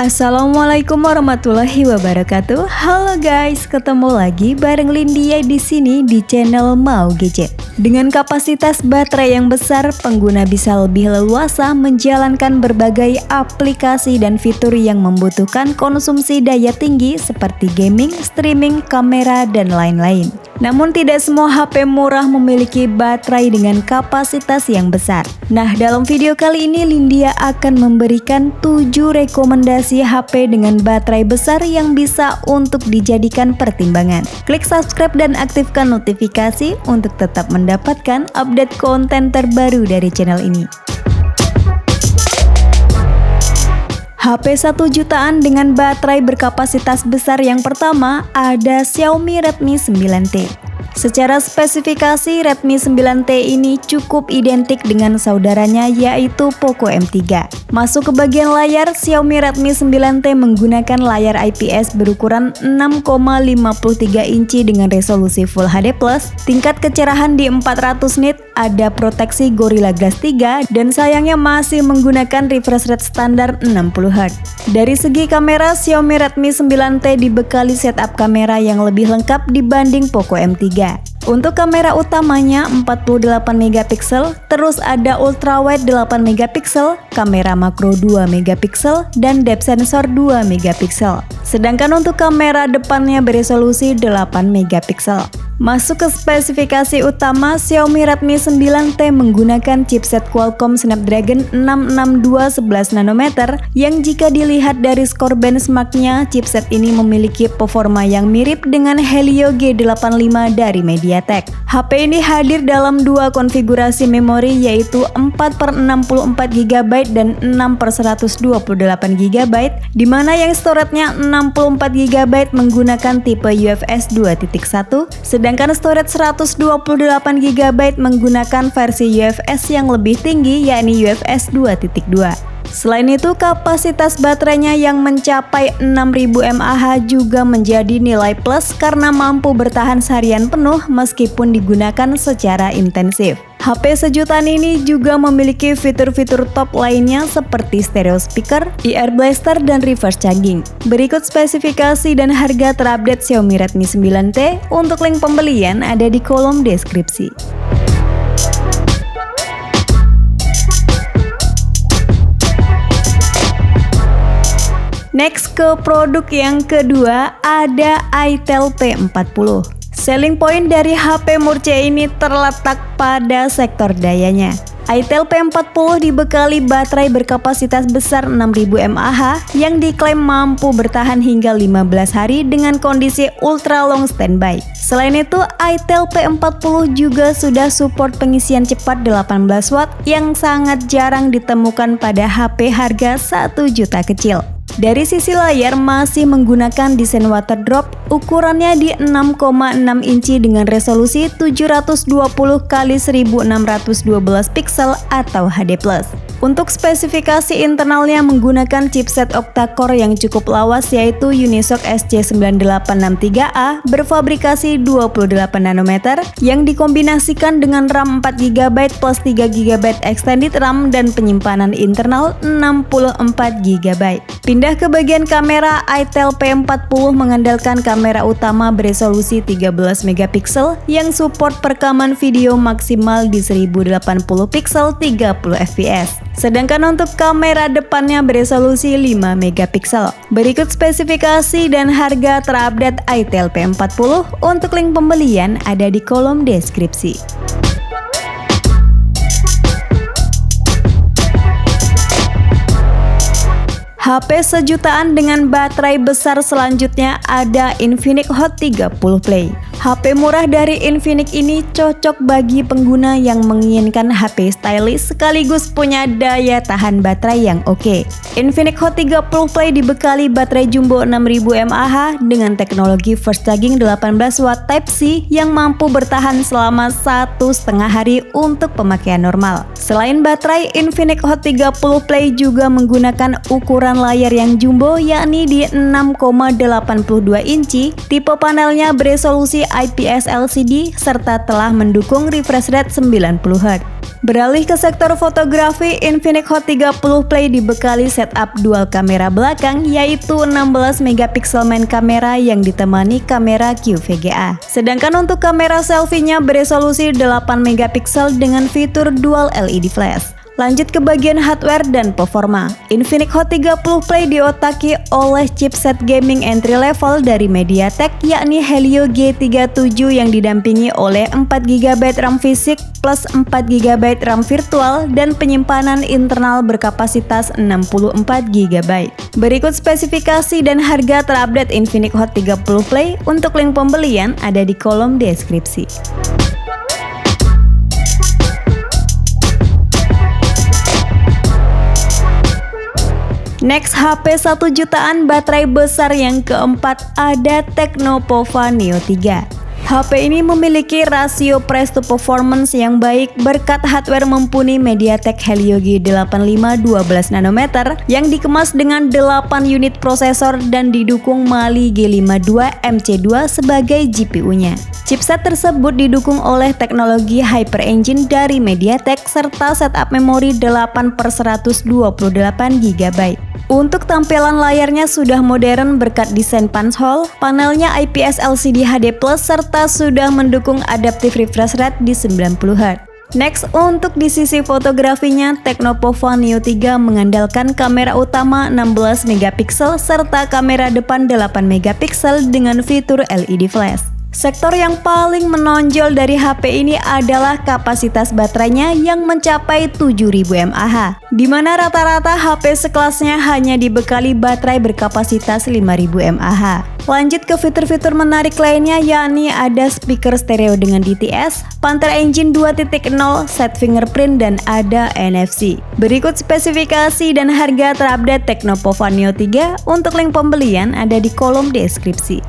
Assalamualaikum warahmatullahi wabarakatuh. Halo guys, ketemu lagi bareng Lindia di sini di channel Mau Gadget. Dengan kapasitas baterai yang besar, pengguna bisa lebih leluasa menjalankan berbagai aplikasi dan fitur yang membutuhkan konsumsi daya tinggi seperti gaming, streaming, kamera, dan lain-lain. Namun tidak semua HP murah memiliki baterai dengan kapasitas yang besar. Nah, dalam video kali ini Lindia akan memberikan 7 rekomendasi HP dengan baterai besar yang bisa untuk dijadikan pertimbangan. Klik subscribe dan aktifkan notifikasi untuk tetap mendapatkan update konten terbaru dari channel ini. HP 1 jutaan dengan baterai berkapasitas besar yang pertama ada Xiaomi Redmi 9T. Secara spesifikasi, Redmi 9T ini cukup identik dengan saudaranya yaitu Poco M3. Masuk ke bagian layar, Xiaomi Redmi 9T menggunakan layar IPS berukuran 6,53 inci dengan resolusi Full HD+, tingkat kecerahan di 400 nit, ada proteksi Gorilla Glass 3, dan sayangnya masih menggunakan refresh rate standar 60Hz. Dari segi kamera, Xiaomi Redmi 9T dibekali setup kamera yang lebih lengkap dibanding Poco M3. Untuk kamera utamanya 48 megapiksel, terus ada ultrawide 8 megapiksel, kamera makro 2 megapiksel, dan depth sensor 2 megapiksel. Sedangkan untuk kamera depannya beresolusi 8 megapiksel. Masuk ke spesifikasi utama, Xiaomi Redmi 9T menggunakan chipset Qualcomm Snapdragon 662 11 nanometer yang jika dilihat dari skor benchmarknya, chipset ini memiliki performa yang mirip dengan Helio G85 dari MediaTek. HP ini hadir dalam dua konfigurasi memori yaitu 4/64GB dan 6/128GB, di mana yang storage-nya 64GB menggunakan tipe UFS 2.1, sedangkan storage 128GB menggunakan versi UFS yang lebih tinggi yakni UFS 2.2. Selain itu, kapasitas baterainya yang mencapai 6000 mAh juga menjadi nilai plus karena mampu bertahan seharian penuh meskipun digunakan secara intensif. HP sejutaan ini juga memiliki fitur-fitur top lainnya seperti stereo speaker, ear blaster, dan reverse charging. Berikut spesifikasi dan harga terupdate Xiaomi Redmi 9T. Untuk link pembelian ada di kolom deskripsi. Next ke produk yang kedua ada Itel P40. Selling point dari HP Murce ini terletak pada sektor dayanya. Itel P40 dibekali baterai berkapasitas besar 6000 mAh yang diklaim mampu bertahan hingga 15 hari dengan kondisi ultra long standby. Selain itu, Itel P40 juga sudah support pengisian cepat 18 watt yang sangat jarang ditemukan pada HP harga 1 juta kecil. Dari sisi layar masih menggunakan desain waterdrop, ukurannya di 6,6 inci dengan resolusi 720x1612 pixel atau HD+. Untuk spesifikasi internalnya menggunakan chipset octa-core yang cukup lawas yaitu Unisoc SC9863A berfabrikasi 28 nanometer yang dikombinasikan dengan RAM 4GB plus 3GB extended RAM dan penyimpanan internal 64GB. Pindah ke bagian kamera, Itel P40 mengandalkan kamera utama beresolusi 13 megapiksel yang support perekaman video maksimal di 1080 pixel 30 fps. Sedangkan untuk kamera depannya beresolusi 5 megapiksel. Berikut spesifikasi dan harga terupdate Itel P40. Untuk link pembelian ada di kolom deskripsi. HP sejutaan dengan baterai besar selanjutnya ada Infinix Hot 30 Play. HP murah dari Infinix ini cocok bagi pengguna yang menginginkan HP stylish sekaligus punya daya tahan baterai yang oke. Infinix Hot 30 Play dibekali baterai jumbo 6000 mAh dengan teknologi fast charging 18 watt Type-C yang mampu bertahan selama 1,5 hari untuk pemakaian normal. Selain baterai, Infinix Hot 30 Play juga menggunakan ukuran layar yang jumbo yakni di 6,82 inci, tipe panelnya beresolusi IPS LCD serta telah mendukung refresh rate 90Hz. Beralih ke sektor fotografi, Infinix Hot 30 Play dibekali setup dual kamera belakang yaitu 16 megapiksel main kamera yang ditemani kamera QVGA. Sedangkan untuk kamera selfie-nya beresolusi 8 megapiksel dengan fitur dual LED flash. Lanjut ke bagian hardware dan performa. Infinix Hot 30 Play diotaki oleh chipset gaming entry level dari MediaTek yakni Helio G37 yang didampingi oleh 4GB RAM fisik plus 4GB RAM virtual dan penyimpanan internal berkapasitas 64GB. Berikut spesifikasi dan harga terupdate Infinix Hot 30 Play. Untuk link pembelian ada di kolom deskripsi. Next, HP 1 jutaan baterai besar yang keempat ada Tecnopova Neo 3. HP ini memiliki rasio price to performance yang baik berkat hardware mumpuni MediaTek Helio G85 12 nanometer yang dikemas dengan 8 unit prosesor dan didukung Mali G52 MC2 sebagai GPU-nya. Chipset tersebut didukung oleh teknologi Hyper Engine dari MediaTek serta setup memori 8/128GB. Untuk tampilan layarnya sudah modern berkat desain punch hole, panelnya IPS LCD HD+, serta sudah mendukung adaptive refresh rate di 90Hz. Next, untuk di sisi fotografinya, Tecnopova Neo 3 mengandalkan kamera utama 16 megapiksel serta kamera depan 8 megapiksel dengan fitur LED flash. Sektor yang paling menonjol dari HP ini adalah kapasitas baterainya yang mencapai 7000 mAh, di mana rata-rata HP sekelasnya hanya dibekali baterai berkapasitas 5000 mAh. Lanjut ke fitur-fitur menarik lainnya yakni ada speaker stereo dengan DTS, Panther Engine 2.0, set fingerprint, dan ada NFC. Berikut spesifikasi dan harga terupdate Tecnopova Neo 3. Untuk link pembelian ada di kolom deskripsi.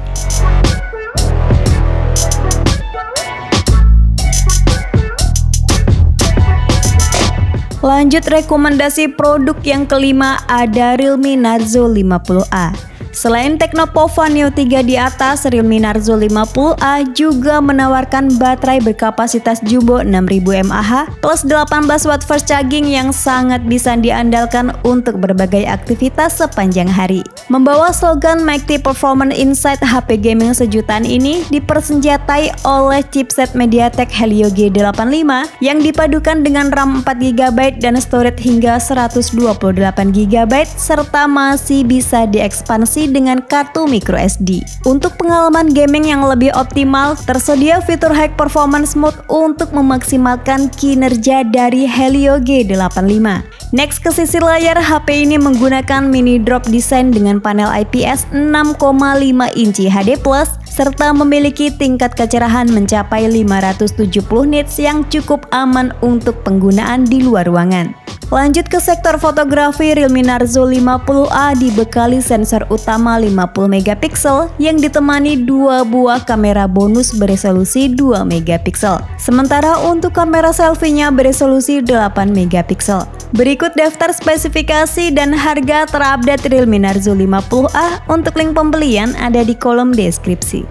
Lanjut rekomendasi produk yang kelima ada Realme Narzo 50A. Selain Tecnopova Neo 3 di atas, Realme Narzo 50A juga menawarkan baterai berkapasitas jumbo 6000 mAh plus 18 watt fast charging yang sangat bisa diandalkan untuk berbagai aktivitas sepanjang hari. Membawa slogan Mighty Performance Inside, HP gaming sejutaan ini dipersenjatai oleh chipset MediaTek Helio G85 yang dipadukan dengan RAM 4GB dan storage hingga 128GB serta masih bisa diekspansi dengan kartu microSD. Untuk pengalaman gaming yang lebih optimal, tersedia fitur high performance mode untuk memaksimalkan kinerja dari Helio G85. Next, ke sisi layar, HP ini menggunakan mini drop design dengan panel IPS 6,5 inci HD+, serta memiliki tingkat kecerahan mencapai 570 nits yang cukup aman untuk penggunaan di luar ruangan. Lanjut ke sektor fotografi, Realme Narzo 50A dibekali sensor utama 50 megapiksel yang ditemani 2 buah kamera bonus beresolusi 2 megapiksel. Sementara untuk kamera selfie-nya beresolusi 8 megapiksel. Berikut daftar spesifikasi dan harga terupdate Realme Narzo 50A. Untuk link pembelian ada di kolom deskripsi.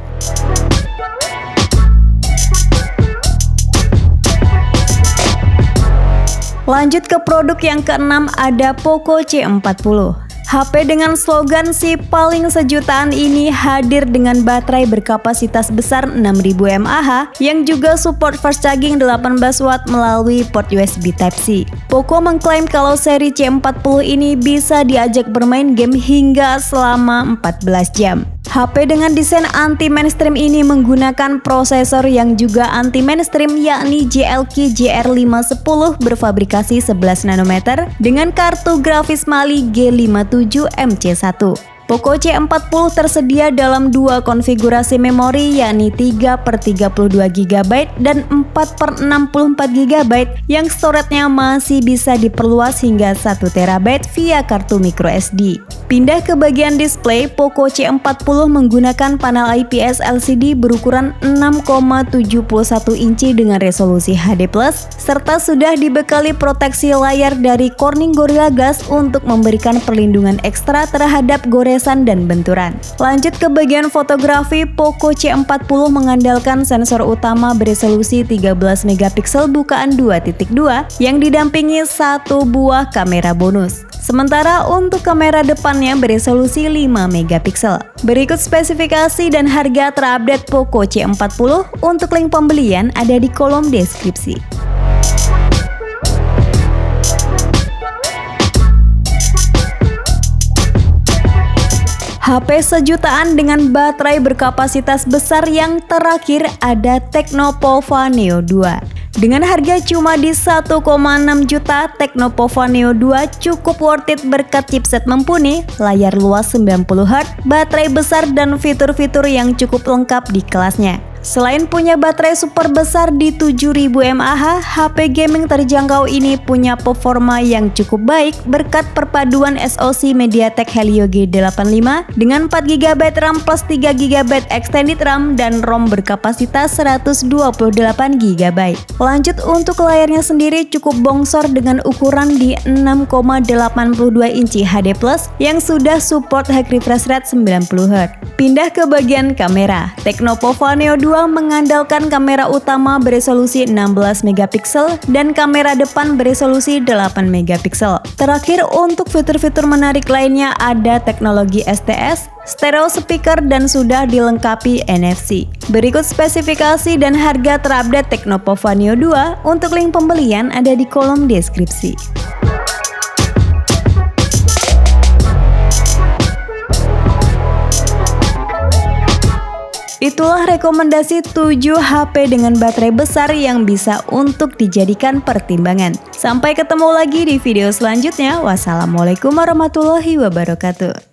Lanjut ke produk yang keenam ada Poco C40. HP dengan slogan si paling sejutaan ini hadir dengan baterai berkapasitas besar 6000 mAh yang juga support fast charging 18 watt melalui port USB Type-C. Poco mengklaim kalau seri C40 ini bisa diajak bermain game hingga selama 14 jam. HP dengan desain anti-mainstream ini menggunakan prosesor yang juga anti-mainstream yakni JLQ GR510 berfabrikasi 11 nanometer dengan kartu grafis Mali G57 MC1. Poco C40 tersedia dalam 2 konfigurasi memori yakni 3/32GB dan 4/64GB yang storage-nya masih bisa diperluas hingga 1TB via kartu microSD. Pindah ke bagian display, Poco C40 menggunakan panel IPS LCD berukuran 6,71 inci dengan resolusi HD+, serta sudah dibekali proteksi layar dari Corning Gorilla Glass untuk memberikan perlindungan ekstra terhadap goresan goresan dan benturan. Lanjut ke bagian fotografi, Poco C40 mengandalkan sensor utama beresolusi 13 megapiksel bukaan 2.2 yang didampingi satu buah kamera bonus. Sementara untuk kamera depannya beresolusi 5 megapiksel. Berikut spesifikasi dan harga terupdate Poco C40. Untuk link pembelian ada di kolom deskripsi. HP sejutaan dengan baterai berkapasitas besar yang terakhir ada Tecnopova Neo 2. Dengan harga cuma di 1,6 juta, Tecnopova Neo 2 cukup worth it berkat chipset mumpuni, layar luas 90Hz, baterai besar dan fitur-fitur yang cukup lengkap di kelasnya. Selain punya baterai super besar di 7000 mAh, HP gaming terjangkau ini punya performa yang cukup baik berkat perpaduan SoC MediaTek Helio G85 dengan 4GB RAM plus 3GB extended RAM dan ROM berkapasitas 128GB. Lanjut untuk layarnya sendiri cukup bongsor dengan ukuran di 6,82 inci HD+ yang sudah support high refresh rate 90Hz. Pindah ke bagian kamera. Tecnopova Neo 2 mengandalkan kamera utama beresolusi 16 megapiksel dan kamera depan beresolusi 8 megapiksel. Terakhir untuk fitur-fitur menarik lainnya ada teknologi STS, stereo speaker dan sudah dilengkapi NFC. Berikut spesifikasi dan harga terupdate Tecnopova Neo 2. Untuk link pembelian ada di kolom deskripsi. Itulah rekomendasi 7 HP dengan baterai besar yang bisa untuk dijadikan pertimbangan. Sampai ketemu lagi di video selanjutnya. Wassalamualaikum warahmatullahi wabarakatuh.